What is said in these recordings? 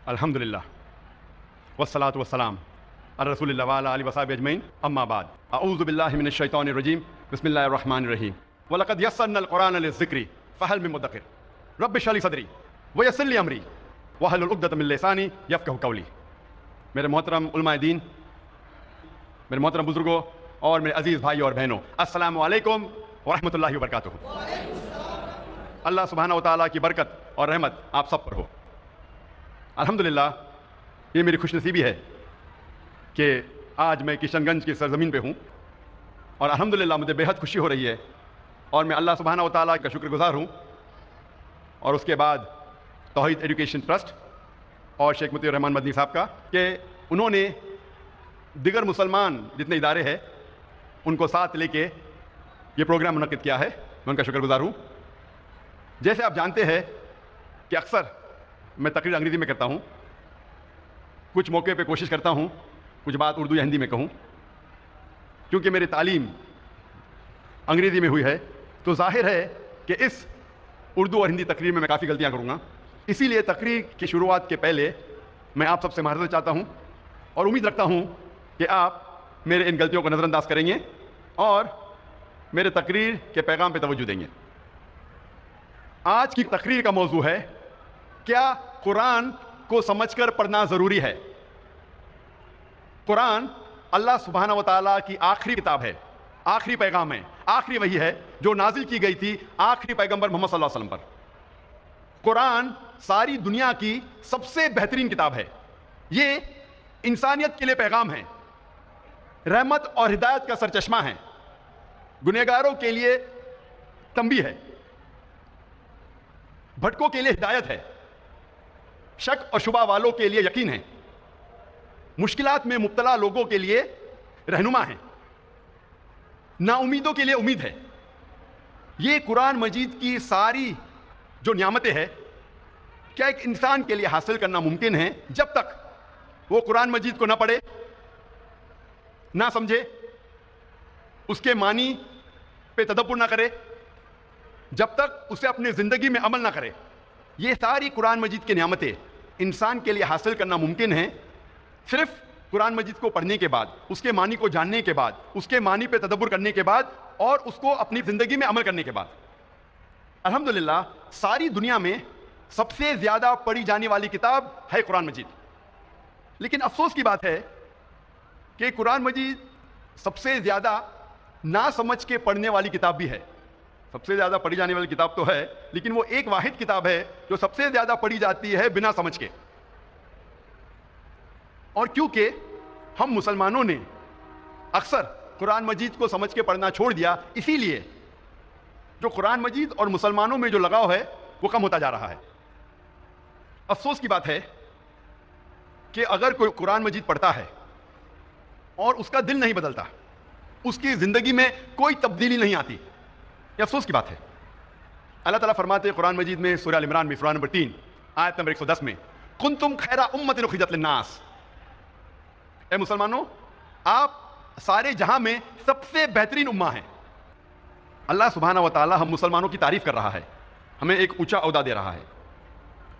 الحمدللہ والصلاة والسلام علی رسول اللہ وعلی آلہ وصحبہ اجمعین اما بعد اعوذ باللہ من الشیطان الرجیم بسم اللہ الرحمن الرحیم وَلَقَدْ يَسَّرْنَا الْقُرْآنَ لِلذِّكْرِ فَهَلْ مِن مُدَّكِرٍ رَبِّ اشْرَحْ لِي صَدْرِي وَيَسِّرْ لِي أَمْرِي وَاحْلُلْ عُقْدَةً مِن لِّسَانِي يَفْقَهُوا قَوْلِي۔ میرے محترم علماء دین، میرے محترم بزرگوں اور میرے عزیز بھائی اور بہنوں، السلام علیکم ورحمۃ اللہ وبرکاتہ۔ اللہ سبحانہ و تعالیٰ کی برکت اور رحمت آپ سب پر ہو۔ الحمدللہ یہ میری خوش نصیبی ہے کہ آج میں کشن گنج کی سرزمین پہ ہوں، اور الحمدللہ مجھے بے حد خوشی ہو رہی ہے، اور میں اللہ سبحانہ و تعالیٰ کا شکر گزار ہوں، اور اس کے بعد توحید ایجوکیشن ٹرسٹ اور شیخ مطیع الرحمان مدنی صاحب کا کہ انہوں نے دیگر مسلمان جتنے ادارے ہیں ان کو ساتھ لے کے یہ پروگرام منعقد کیا ہے، میں ان کا شکر گزار ہوں۔ جیسے آپ جانتے ہیں کہ اکثر میں تقریر انگریزی میں کرتا ہوں، کچھ موقع پہ کوشش کرتا ہوں کچھ بات اردو یا ہندی میں کہوں، کیونکہ میری تعلیم انگریزی میں ہوئی ہے تو ظاہر ہے کہ اس اردو اور ہندی تقریر میں کافی غلطیاں کروں گا۔ اسی لیے تقریر کی شروعات کے پہلے میں آپ سب سے معذرت چاہتا ہوں، اور امید رکھتا ہوں کہ آپ میرے ان غلطیوں کو نظر انداز کریں گے اور میرے تقریر کے پیغام پہ توجہ دیں گے۔ آج کی تقریر کا موضوع ہے کیا قرآن کو سمجھ کر پڑھنا ضروری ہے؟ قرآن اللہ سبحانہ و تعالیٰ کی آخری کتاب ہے، آخری پیغام ہے، آخری وحی ہے جو نازل کی گئی تھی آخری پیغمبر محمد صلی اللہ علیہ وسلم پر۔ قرآن ساری دنیا کی سب سے بہترین کتاب ہے، یہ انسانیت کے لیے پیغام ہے، رحمت اور ہدایت کا سرچشمہ ہے، گنہگاروں کے لیے تنبیہ ہے، بھٹکوں کے لیے ہدایت ہے، شک اور شبہ والوں کے لیے یقین ہے، مشکلات میں مبتلا لوگوں کے لیے رہنما ہے، نا امیدوں کے لیے امید ہے۔ یہ قرآن مجید کی ساری جو نعمتیں ہیں کیا ایک انسان کے لیے حاصل کرنا ممکن ہے جب تک وہ قرآن مجید کو نہ پڑھے، نہ سمجھے، اس کے معنی پہ تدبر نہ کرے، جب تک اسے اپنی زندگی میں عمل نہ کرے۔ یہ ساری قرآن مجید کی نعمتیں انسان کے لیے حاصل کرنا ممکن ہے صرف قرآن مجید کو پڑھنے کے بعد، اس کے معنی کو جاننے کے بعد، اس کے معنی پہ تدبر کرنے کے بعد، اور اس کو اپنی زندگی میں عمل کرنے کے بعد۔ الحمدللہ ساری دنیا میں سب سے زیادہ پڑھی جانے والی کتاب ہے قرآن مجید، لیکن افسوس کی بات ہے کہ قرآن مجید سب سے زیادہ نہ سمجھ کے پڑھنے والی کتاب بھی ہے۔ سب سے زیادہ پڑھی جانے والی کتاب تو ہے، لیکن وہ ایک واحد کتاب ہے جو سب سے زیادہ پڑھی جاتی ہے بنا سمجھ کے۔ اور کیونکہ ہم مسلمانوں نے اکثر قرآن مجید کو سمجھ کے پڑھنا چھوڑ دیا، اسی لیے جو قرآن مجید اور مسلمانوں میں جو لگاؤ ہے وہ کم ہوتا جا رہا ہے۔ افسوس کی بات ہے کہ اگر کوئی قرآن مجید پڑھتا ہے اور اس کا دل نہیں بدلتا، اس کی زندگی میں کوئی تبدیلی نہیں آتی، یہ افسوس کی بات ہے۔ اللہ تعالیٰ فرماتے ہیں قرآن مجید میں سورہ ال عمران میں سورہ نمبر 3 آیت نمبر 110 میں، کنتم خیر امۃ اخرجت للناس، اے مسلمانوں آپ سارے جہاں میں سب سے بہترین امہ ہیں۔ اللہ سبحانہ و تعالیٰ ہم مسلمانوں کی تعریف کر رہا ہے، ہمیں ایک اونچا عہدہ دے رہا ہے۔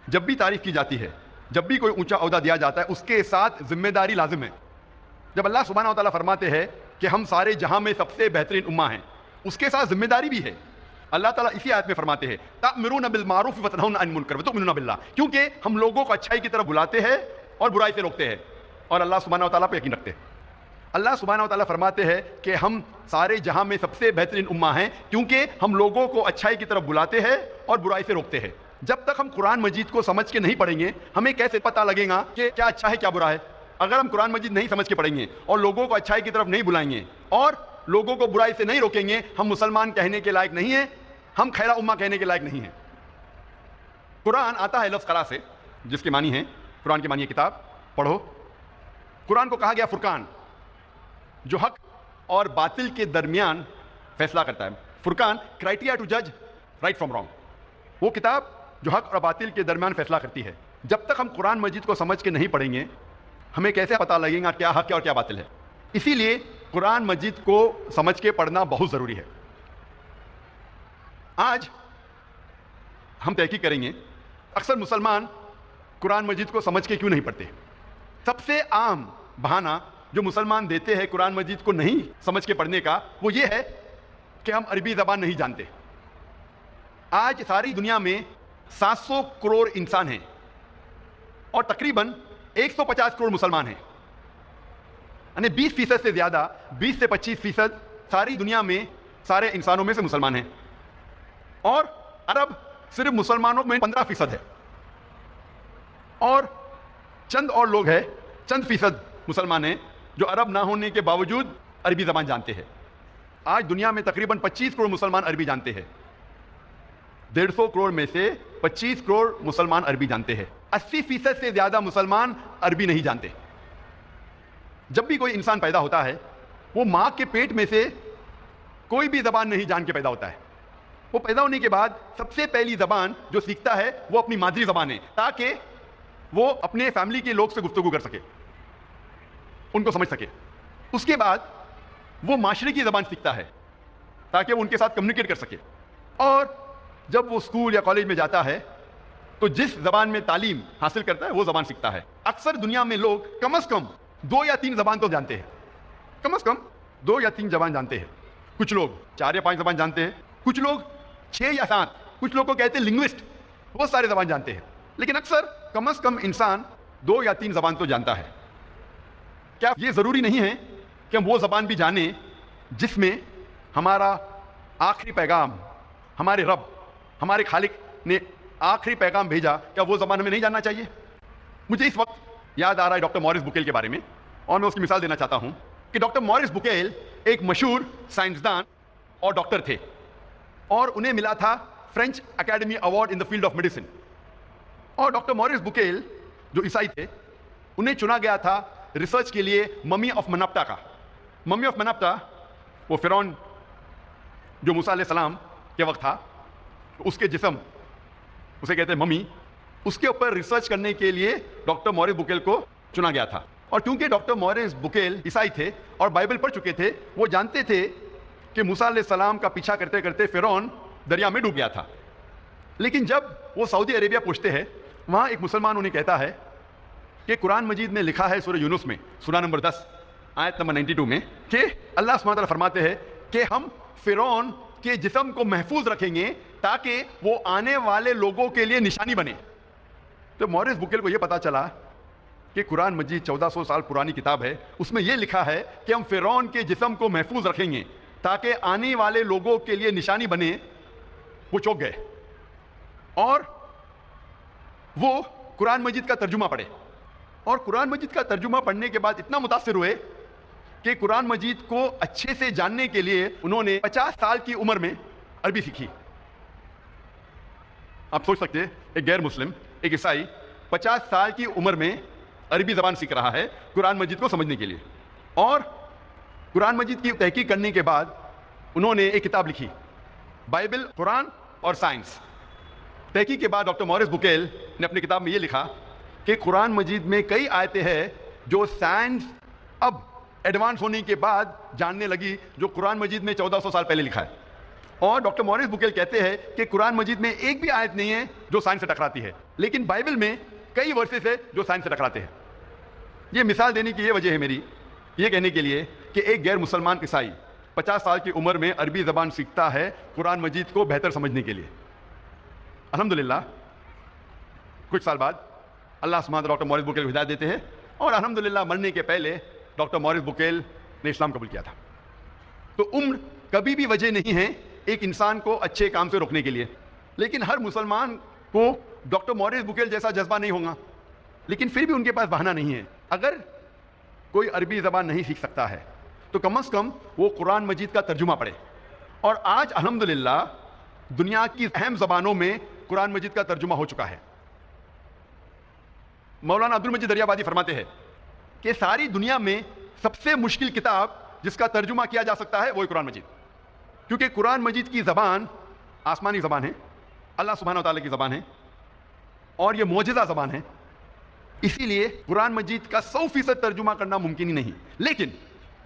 جب بھی تعریف کی جاتی ہے، جب بھی کوئی اونچا عہدہ دیا جاتا ہے، اس کے ساتھ ذمہ داری لازم ہے۔ جب اللہ سبحانہ و تعالیٰ فرماتے ہیں کہ ہم سارے جہاں میں سب سے بہترین امہ ہیں، اس کے ساتھ ذمہ داری بھی ہے۔ اللہ تعالیٰ اسی آیت میں فرماتے ہیں تأمرون بالمعروف وتنہون عن المنکر وتؤمنون باللہ، کیونکہ ہم لوگوں کو اچھائی کی طرف بلاتے ہیں اور برائی سے روکتے ہیں، اور اللہ سبحانہ و تعالیٰ پہ یقین رکھتے ہیں۔ اللہ سبحانہ و تعالیٰ فرماتے ہیں کہ ہم سارے جہاں میں سب سے بہترین امہ ہیں کیونکہ ہم لوگوں کو اچھائی کی طرف بلاتے ہیں اور برائی سے روکتے ہیں۔ جب تک ہم قرآن مجید کو سمجھ کے نہیں پڑھیں گے ہمیں کیسے پتہ لگے گا کہ کیا اچھا ہے کیا برا ہے؟ اگر ہم قرآن مجید نہیں سمجھ کے پڑھیں گے اور لوگوں کو اچھائی کی طرف نہیں بلائیں گے اور لوگوں کو برائی سے نہیں روکیں گے، ہم مسلمان کہنے کے لائق نہیں ہیں، ہم خیرہ امہ کہنے کے لائق نہیں ہیں۔ قرآن آتا ہے لفظ قرأ سے، جس کے معنی ہیں، قرآن کے معنی ہے کتاب، پڑھو۔ قرآن کو کہا گیا فرقان، جو حق اور باطل کے درمیان فیصلہ کرتا ہے۔ فرقان، کرائٹیریا ٹو جج رائٹ فرام رانگ، وہ کتاب جو حق اور باطل کے درمیان فیصلہ کرتی ہے۔ جب تک ہم قرآن مجید کو سمجھ کے نہیں پڑھیں گے ہمیں کیسے پتہ لگے گا کیا حق ہے اور کیا باطل ہے؟ اسی لیے قرآن مجید کو سمجھ کے پڑھنا بہت ضروری ہے۔ آج ہم تحقیق کریں گے، اکثر مسلمان قرآن مجید کو سمجھ کے کیوں نہیں پڑھتے؟ سب سے عام بہانہ جو مسلمان دیتے ہیں قرآن مجید کو نہیں سمجھ کے پڑھنے کا وہ یہ ہے کہ ہم عربی زبان نہیں جانتے۔ آج ساری دنیا میں 700 کروڑ انسان ہیں اور تقریباً 150 کروڑ مسلمان ہیں، یعنی 20% سے زیادہ، 20 سے 25% ساری دنیا میں سارے انسانوں میں سے مسلمان ہیں، اور عرب صرف مسلمانوں میں 15% ہے، اور چند اور لوگ ہیں، چند فیصد مسلمان ہیں جو عرب نہ ہونے کے باوجود عربی زبان جانتے ہیں۔ آج دنیا میں تقریباً 25 کروڑ مسلمان عربی جانتے ہیں، 150 کروڑ میں سے 25 کروڑ مسلمان عربی جانتے ہیں، 80% سے زیادہ مسلمان عربی نہیں جانتے۔ جب بھی کوئی انسان پیدا ہوتا ہے وہ ماں کے پیٹ میں سے کوئی بھی زبان نہیں جان کے پیدا ہوتا ہے۔ وہ پیدا ہونے کے بعد سب سے پہلی زبان جو سیکھتا ہے وہ اپنی مادری زبان ہے، تاکہ وہ اپنے فیملی کے لوگ سے گفتگو کر سکے، ان کو سمجھ سکے۔ اس کے بعد وہ معاشرے کی زبان سیکھتا ہے تاکہ وہ ان کے ساتھ کمیونیکیٹ کر سکے، اور جب وہ اسکول یا کالج میں جاتا ہے تو جس زبان میں تعلیم حاصل کرتا ہے وہ زبان سیکھتا ہے۔ اکثر دنیا میں لوگ کم از کم 2 یا 3 زبان تو جانتے ہیں، کم از کم 2 یا 3 زبان جانتے ہیں۔ کچھ لوگ 4 یا 5 زبان جانتے ہیں، کچھ لوگ 6 یا 7، کچھ لوگ کو کہتے ہیں لنگوسٹ، بہت سارے زبان جانتے ہیں، لیکن اکثر کم از کم انسان 2 یا 3 زبان تو جانتا ہے۔ کیا یہ ضروری نہیں ہے کہ ہم وہ زبان بھی جانیں جس میں ہمارا آخری پیغام، ہمارے رب، ہمارے خالق نے آخری پیغام بھیجا؟ کیا وہ زبان ہمیں نہیں جاننا چاہیے؟ مجھے اس وقت یاد آ رہا ہے ڈاکٹر موریس بکیل کے بارے میں، اور میں اس کی مثال دینا چاہتا ہوں کہ ڈاکٹر موریس بکیل ایک مشہور سائنسدان اور ڈاکٹر تھے، اور انہیں ملا تھا French academy award in the field of medicine. اور ڈاکٹر موریس بکیل جو عیسائی تھے، انہیں چنا گیا تھا ریسرچ کے لیے ممی آف منپٹا کا۔ ممی آف منپٹا وہ فرعون جو موسیٰ علیہ السلام کے وقت تھا، اس کے جسم، اسے کہتے ہیں ممی، اس کے اوپر ریسرچ کرنے کے لیے ڈاکٹر موریس بکیل کو چنا گیا تھا۔ اور کیونکہ ڈاکٹر موریس بکیل عیسائی تھے اور بائبل پڑھ چکے تھے، وہ جانتے تھے کہ موسیٰ علیہ السلام کا پیچھا کرتے کرتے فرعون دریا میں ڈوب گیا تھا۔ لیکن جب وہ سعودی عربیہ پہنچتے ہیں، وہاں ایک مسلمان انہیں کہتا ہے کہ قرآن مجید میں لکھا ہے سورہ یونس میں سورہ نمبر 10 آیت نمبر 92 میں کہ اللہ سبحانہ وتعالیٰ فرماتے ہیں کہ ہم فرعون کے جسم کو محفوظ رکھیں گے تاکہ وہ آنے والے لوگوں کے لیے نشانی بنے۔ تو موریس بکیل کو یہ پتا چلا کہ قرآن مجید 1400 سال پرانی کتاب ہے، اس میں یہ لکھا ہے کہ ہم فرعون کے جسم کو محفوظ رکھیں گے تاکہ آنے والے لوگوں کے لیے نشانی بنے۔ وہ چونک گئے اور وہ قرآن مجید کا ترجمہ پڑھے، اور قرآن مجید کا ترجمہ پڑھنے کے بعد اتنا متاثر ہوئے کہ قرآن مجید کو اچھے سے جاننے کے لیے انہوں نے 50 سال کی عمر میں عربی سیکھی۔ آپ سوچ سکتے ہیں ایک غیر مسلم، ایک عیسائی 50 سال کی عمر میں عربی زبان سیکھ رہا ہے قرآن مجید کو سمجھنے کے لیے۔ اور قرآن مجید کی تحقیق کرنے کے بعد انہوں نے ایک کتاب لکھی، بائبل، قرآن اور سائنس۔ تحقیق کے بعد ڈاکٹر موریس بکیل نے اپنی کتاب میں یہ لکھا کہ قرآن مجید میں کئی آیتیں ہیں جو سائنس اب ایڈوانس ہونے کے بعد جاننے لگی، جو قرآن مجید میں 1400 سال پہلے لکھا ہے۔ اور ڈاکٹر موریس بکیل کہتے ہیں کہ قرآن مجید میں ایک بھی آیت نہیں ہے جو سائنس سے ٹکراتی ہے، لیکن بائبل میں کئی ورسز ہیں جو سائنس سے ٹکراتے ہیں۔ یہ مثال دینے کی یہ وجہ ہے میری، یہ کہنے کے لیے کہ ایک غیر مسلمان عیسائی 50 سال کی عمر میں عربی زبان سیکھتا ہے قرآن مجید کو بہتر سمجھنے کے لیے۔ الحمدللہ کچھ سال بعد اللہ سبحانہ ڈاکٹر موریس بکیل کو ہدایت دیتے ہیں، اور الحمدللہ مرنے کے پہلے ڈاکٹر موریس بکیل نے اسلام قبول کیا تھا۔ تو عمر کبھی بھی وجہ نہیں ہے ایک انسان کو اچھے کام سے روکنے کے لیے، لیکن ہر مسلمان کو ڈاکٹر موریس بکیل جیسا جذبہ نہیں ہوگا، لیکن پھر بھی ان کے پاس بہانہ نہیں ہے۔ اگر کوئی عربی زبان نہیں سیکھ سکتا ہے تو کم از کم وہ قرآن مجید کا ترجمہ پڑھے، اور آج الحمدللہ دنیا کی اہم زبانوں میں قرآن مجید کا ترجمہ ہو چکا ہے۔ مولانا عبد المجید دریابادی فرماتے ہیں کہ ساری دنیا میں سب سے مشکل کتاب جس کا ترجمہ کیا جا سکتا ہے وہ قرآن مجید، کیونکہ قرآن مجید کی زبان آسمانی زبان ہے، اللہ سبحانہ وتعالی کی زبان ہے، اور یہ معجزہ زبان ہے، اسی لیے قرآن مجید کا 100% ترجمہ کرنا ممکن ہی نہیں۔ لیکن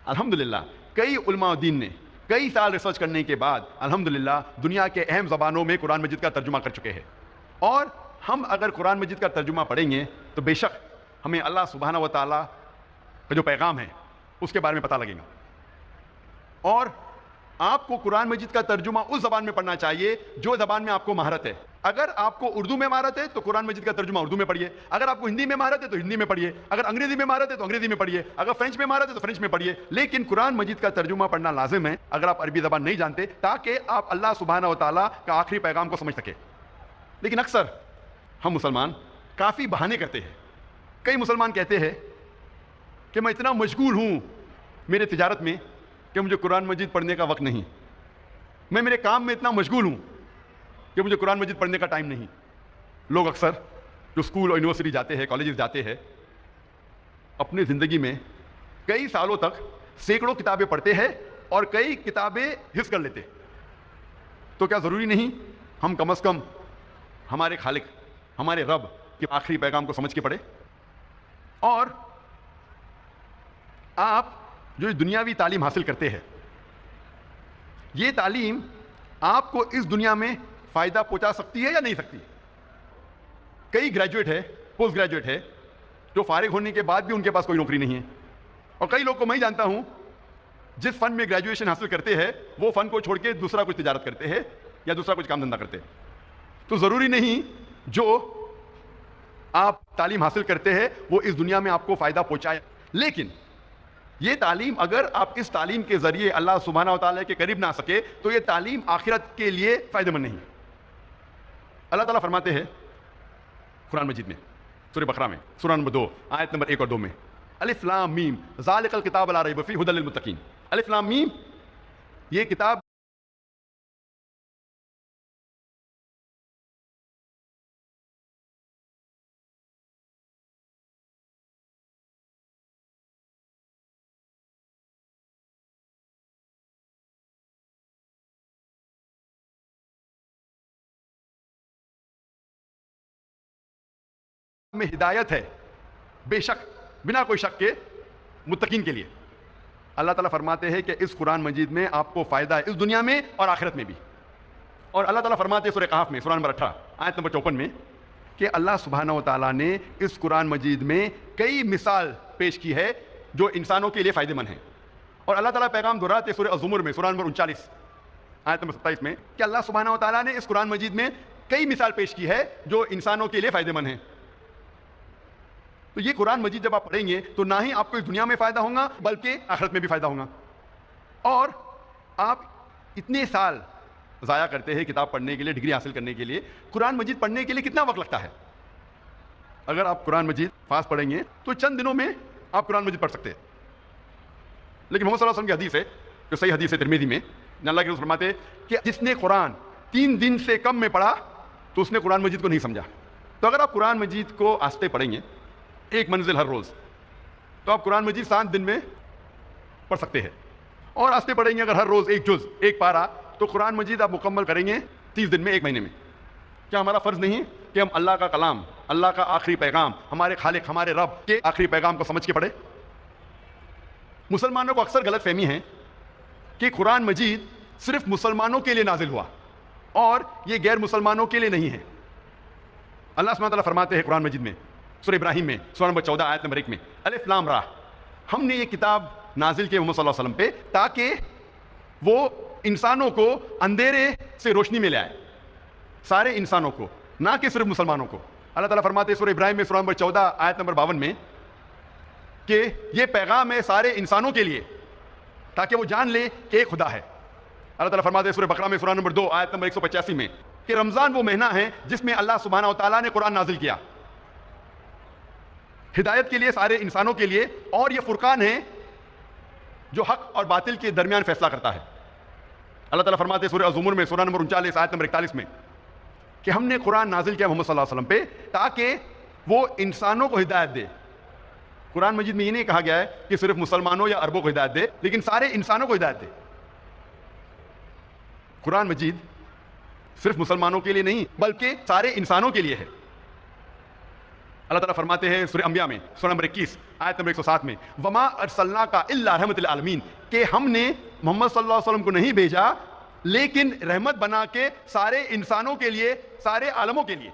الحمدللہ کئی علماء دین نے کئی سال ریسرچ کرنے کے بعد الحمدللہ دنیا کے اہم زبانوں میں قرآن مجید کا ترجمہ کر چکے ہیں، اور ہم اگر قرآن مجید کا ترجمہ پڑھیں گے تو بے شک ہمیں اللہ سبحانہ و تعالیٰ کا جو پیغام ہے اس کے بارے میں پتہ لگے گا. اور آپ کو قرآن مجید کا ترجمہ اس زبان میں پڑھنا چاہیے جو زبان میں آپ کو مہارت ہے. اگر آپ کو اردو میں مہارت ہے تو قرآن مجید کا ترجمہ اردو میں پڑھیے. اگر آپ کو ہندی میں مہارت ہے تو ہندی میں پڑھیے. اگر انگریزی میں مہارت ہے تو انگریزی میں پڑھیے. اگر فرینچ میں مہارت ہے تو فرینچ میں پڑھیے. لیکن قرآن مجید کا ترجمہ پڑھنا لازم ہے اگر آپ عربی زبان نہیں جانتے, تاکہ آپ اللہ سبحانہ و تعالیٰ کا آخری پیغام کو سمجھ سکیں. لیکن اکثر ہم مسلمان کافی بہانے کرتے ہیں. کئی مسلمان کہتے ہیں کہ میں اتنا مشغول ہوں میرے تجارت میں کہ مجھے قرآن مجید پڑھنے کا وقت نہیں. میں میرے کام میں اتنا مشغول ہوں کہ مجھے قرآن مجید پڑھنے کا ٹائم نہیں. لوگ اکثر جو اسکول اور یونیورسٹی جاتے ہیں, کالجز جاتے ہیں, اپنی زندگی میں کئی سالوں تک سینکڑوں کتابیں پڑھتے ہیں اور کئی کتابیں حفظ کر لیتے. تو کیا ضروری نہیں ہم کم از کم ہمارے خالق, ہمارے رب کے آخری پیغام کو سمجھ کے پڑھے؟ اور آپ جو دنیاوی تعلیم حاصل کرتے ہیں, یہ تعلیم آپ کو اس دنیا میں فائدہ پہنچا سکتی ہے یا نہیں سکتی؟ کئی گریجویٹ ہے, پوسٹ گریجویٹ ہے, جو فارغ ہونے کے بعد بھی ان کے پاس کوئی نوکری نہیں ہے. اور کئی لوگ کو میں جانتا ہوں جس فن میں گریجویشن حاصل کرتے ہیں وہ فن کو چھوڑ کے دوسرا کچھ تجارت کرتے ہیں یا دوسرا کچھ کام دھندا کرتے ہیں. تو ضروری نہیں جو آپ تعلیم حاصل کرتے ہیں وہ اس دنیا میں آپ کو فائدہ پہنچائے. لیکن یہ تعلیم اگر آپ اس تعلیم کے ذریعے اللہ سبحانہ و تعالیٰ کے قریب نہ آ سکے تو یہ تعلیم آخرت کے لیے فائدہ مند نہیں. اللہ تعالیٰ فرماتے ہیں قرآن مجید میں سورہ بقرہ میں سورہ نمبر 2 آیت نمبر 1 اور 2 میں, الف لام میم ذالک الکتاب لا ریب فیہ ھدی للمتقین. الف لام میم, یہ کتاب میں ہدایت ہے بے شک بنا کوئی شک کے متقین کے لیے. اللہ تعالیٰ فرماتے ہیں کہ اس قرآن مجید میں آپ کو فائدہ ہے اس دنیا میں اور آخرت میں بھی. اور اللہ تعالیٰ فرماتے ہیں سورہ کہف میں سورہ نمبر 18 آیت نمبر 54 میں کہ اللہ سبحانہ و تعالیٰ نے اس قرآن مجید میں کئی مثال پیش کی ہے جو انسانوں کے لیے فائدہ مند ہیں. اور اللہ تعالیٰ پیغام دہراتے سورہ الزمر میں سورہ نمبر 39 آیت نمبر 27 میں کہ اللہ سبحانہ و تعالیٰ نے اس قرآن مجید میں کئی مثال پیش کی ہے جو انسانوں کے لیے فائدہ مند ہیں. تو یہ قرآن مجید جب آپ پڑھیں گے تو نہ ہی آپ کو اس دنیا میں فائدہ ہوگا بلکہ آخرت میں بھی فائدہ ہوگا. اور آپ اتنے سال ضائع کرتے ہیں کتاب پڑھنے کے لیے, ڈگری حاصل کرنے کے لیے. قرآن مجید پڑھنے کے لیے کتنا وقت لگتا ہے؟ اگر آپ قرآن مجید فاسٹ پڑھیں گے تو چند دنوں میں آپ قرآن مجید پڑھ سکتے ہیں. لیکن محمد صلی اللہ علیہ وسلم کی حدیث ہے جو صحیح حدیث ہے ترمذی میں, اللہ کے رسول فرماتے ہیں کہ جس نے قرآن 3 دن سے کم میں پڑھا تو اس نے قرآن مجید کو نہیں سمجھا. تو اگر آپ قرآن مجید کو آہستہ پڑھیں گے ایک منزل ہر روز تو آپ قرآن مجید 7 دن میں پڑھ سکتے ہیں. اور آہستہ پڑھیں گے اگر ہر روز ایک جز ایک پارہ تو قرآن مجید آپ مکمل کریں گے 30 دن میں, ایک مہینے میں. کیا ہمارا فرض نہیں کہ ہم اللہ کا کلام, اللہ کا آخری پیغام, ہمارے خالق ہمارے رب کے آخری پیغام کو سمجھ کے پڑھیں؟ مسلمانوں کو اکثر غلط فہمی ہے کہ قرآن مجید صرف مسلمانوں کے لیے نازل ہوا اور یہ غیر مسلمانوں کے لیے نہیں ہے. اللہ سبحانہ تعالیٰ فرماتے ہیں قرآن مجید میں سورہ ابراہیم میں سورہ نمبر 14 آیت نمبر 1 میں الف لام را, ہم نے یہ کتاب نازل کی محمد صلی اللہ علیہ وسلم پہ تاکہ وہ انسانوں کو اندھیرے سے روشنی میں لے آئے, سارے انسانوں کو, نہ کہ صرف مسلمانوں کو. اللہ تعالیٰ فرماتے ہیں سورہ ابراہیم میں سورہ نمبر 14 آیت نمبر 52 میں کہ یہ پیغام ہے سارے انسانوں کے لیے تاکہ وہ جان لے کہ ایک خدا ہے. اللہ تعالیٰ فرماتے ہیں سورہ بقرہ میں سورہ نمبر 2 آیت نمبر 185 میں کہ رمضان وہ مہینہ ہے جس میں اللہ سبحانہ و تعالیٰ نے قرآن نازل کیا ہدایت کے لیے سارے انسانوں کے لیے, اور یہ فرقان ہے جو حق اور باطل کے درمیان فیصلہ کرتا ہے. اللہ تعالیٰ فرماتے ہیں سورہ الزمر میں سورہ نمبر 39 آیت نمبر 41 میں کہ ہم نے قرآن نازل کیا محمد صلی اللہ علیہ وسلم پہ تاکہ وہ انسانوں کو ہدایت دے. قرآن مجید میں یہ نہیں کہا گیا ہے کہ صرف مسلمانوں یا عربوں کو ہدایت دے, لیکن سارے انسانوں کو ہدایت دے. قرآن مجید صرف مسلمانوں کے لیے نہیں بلکہ سارے انسانوں کے لیے ہے. اللہ تعالیٰ فرماتے ہیں سورہ انبیاء میں سورہ نمبر 21 آیت نمبر 107 میں وما ارسلناک الا رحمۃ للعالمین, کہ ہم نے محمد صلی اللہ علیہ وسلم کو نہیں بھیجا لیکن رحمت بنا کے سارے انسانوں کے لیے, سارے عالموں کے لیے.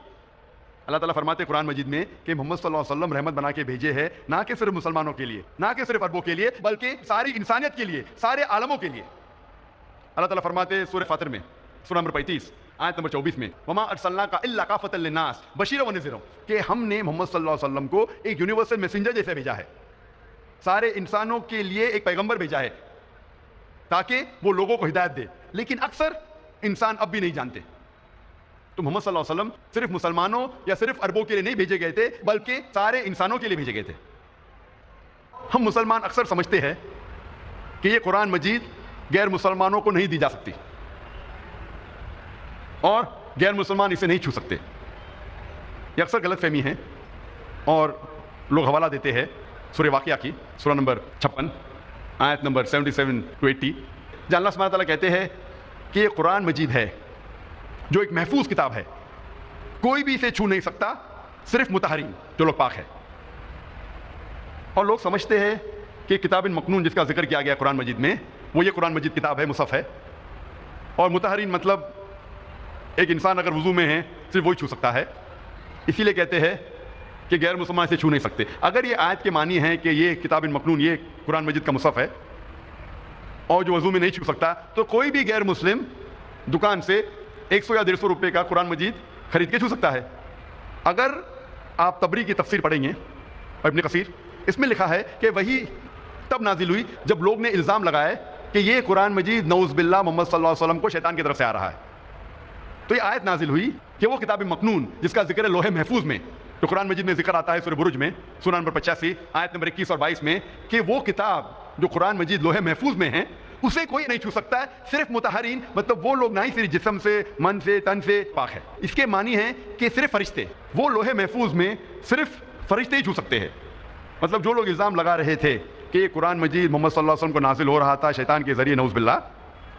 اللہ تعالیٰ فرماتے ہیں قرآن مجید میں کہ محمد صلی اللہ علیہ وسلم رحمت بنا کے بھیجے ہیں، نہ کہ صرف مسلمانوں کے لیے، نہ کہ صرف عربوں کے لیے، بلکہ ساری انسانیت کے لیے، سارے عالموں کے لیے۔ اللہ تعالیٰ فرماتے ہیں سورہ فاطر میں، سورہ نمبر 35 آیت نمبر 24 میں، وما ارسلناک الا کافۃ للناس بشیرا ونذیرا، کہ ہم نے محمد صلی اللہ علیہ وسلم کو ایک یونیورسل میسنجر جیسے بھیجا ہے، سارے انسانوں کے لیے ایک پیغمبر بھیجا ہے تاکہ وہ لوگوں کو ہدایت دے۔ لیکن اکثر انسان اب بھی نہیں جانتے۔ تو محمد صلی اللہ علیہ وسلم صرف مسلمانوں یا صرف عربوں کے لیے نہیں بھیجے گئے تھے، بلکہ سارے انسانوں کے لیے بھیجے گئے تھے۔ ہم مسلمان اکثر سمجھتے ہیں کہ یہ قرآن مجید غیر مسلمانوں کو نہیں دی جا سکتی اور غیر مسلمان اسے نہیں چھو سکتے۔ یہ اکثر غلط فہمی ہے، اور لوگ حوالہ دیتے ہیں سورہ واقعہ کی، سورہ نمبر 56 آیت نمبر 77 to 80، جہاں اللہ سبحانہ تعالیٰ کہتے ہیں کہ یہ قرآن مجید ہے جو ایک محفوظ کتاب ہے، کوئی بھی اسے چھو نہیں سکتا، صرف مطہرین جو لوگ پاک ہے۔ اور لوگ سمجھتے ہیں کہ کتاب مکنون جس کا ذکر کیا گیا قرآن مجید میں، وہ یہ قرآن مجید کتاب ہے، مصحف ہے، اور مطہرین مطلب ایک انسان اگر وضو میں ہے صرف وہی چھو سکتا ہے، اسی لیے کہتے ہیں کہ غیر مسلمان اسے چھو نہیں سکتے۔ اگر یہ آیت کے معنی ہے کہ یہ کتاب مکنون یہ قرآن مجید کا مصحف ہے اور جو وضو میں نہیں چھو سکتا، تو کوئی بھی غیر مسلم دکان سے 100 یا 150 روپے کا قرآن مجید خرید کے چھو سکتا ہے۔ اگر آپ تبری کی تفسیر پڑھیں گے اور ابن کثیر، اس میں لکھا ہے کہ وہی تب نازل ہوئی جب لوگ نے الزام لگایا کہ یہ قرآن مجید نعوذ باللہ محمد صلی اللہ علیہ وسلم کو شیطان کی طرف سے آ رہا ہے، تو یہ آیت نازل ہوئی کہ وہ کتاب مکنون جس کا ذکر ہے لوح محفوظ میں، تو قرآن مجید میں ذکر آتا ہے سورہ برج میں، سورہ نمبر 85 آیت نمبر 21 اور 22 میں، کہ وہ کتاب جو قرآن مجید لوح محفوظ میں ہے اسے کوئی نہیں چھو سکتا ہے، صرف مطہرین، مطلب وہ لوگ نہ ہی صرف جسم سے، من سے، تن سے پاک ہے۔ اس کے معنی ہے کہ صرف فرشتے، وہ لوح محفوظ میں صرف فرشتے ہی چھو سکتے ہیں۔ مطلب جو لوگ الزام لگا رہے تھے کہ یہ قرآن مجید محمد صلی اللہ علیہ وسلم کو نازل ہو رہا تھا شیطان کے ذریعے نعوذ باللہ،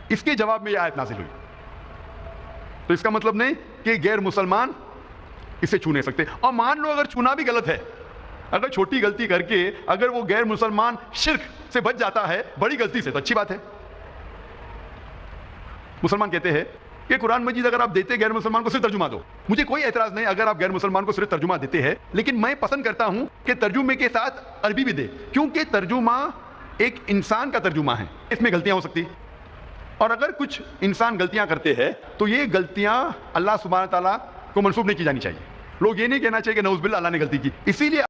اس کے جواب میں یہ آیت نازل ہوئی۔ تو اس کا مطلب نہیں کہ غیر مسلمان اسے چھو نہیں سکتے۔ اور مان لو اگر چھونا بھی غلط ہے، اگر چھوٹی غلطی کر کے اگر وہ غیر مسلمان شرک سے بچ جاتا ہے بڑی غلطی سے، تو اچھی بات ہے۔ مسلمان کہتے ہیں کہ قرآن مجید اگر آپ دیتے غیر مسلمان کو صرف ترجمہ دو، مجھے کوئی اعتراض نہیں اگر آپ غیر مسلمان کو صرف ترجمہ دیتے ہیں، لیکن میں پسند کرتا ہوں کہ ترجمے کے ساتھ عربی بھی دے، کیونکہ ترجمہ ایک انسان کا ترجمہ ہے، اس میں غلطیاں ہو سکتی، اور اگر کچھ انسان غلطیاں کرتے ہیں تو یہ غلطیاں اللہ سبحانہ تعالیٰ کو منسوب نہیں کی جانی چاہیے۔ لوگ یہ نہیں کہنا چاہیے کہ نعوذ باللہ اللہ نے غلطی کی، اسی لیے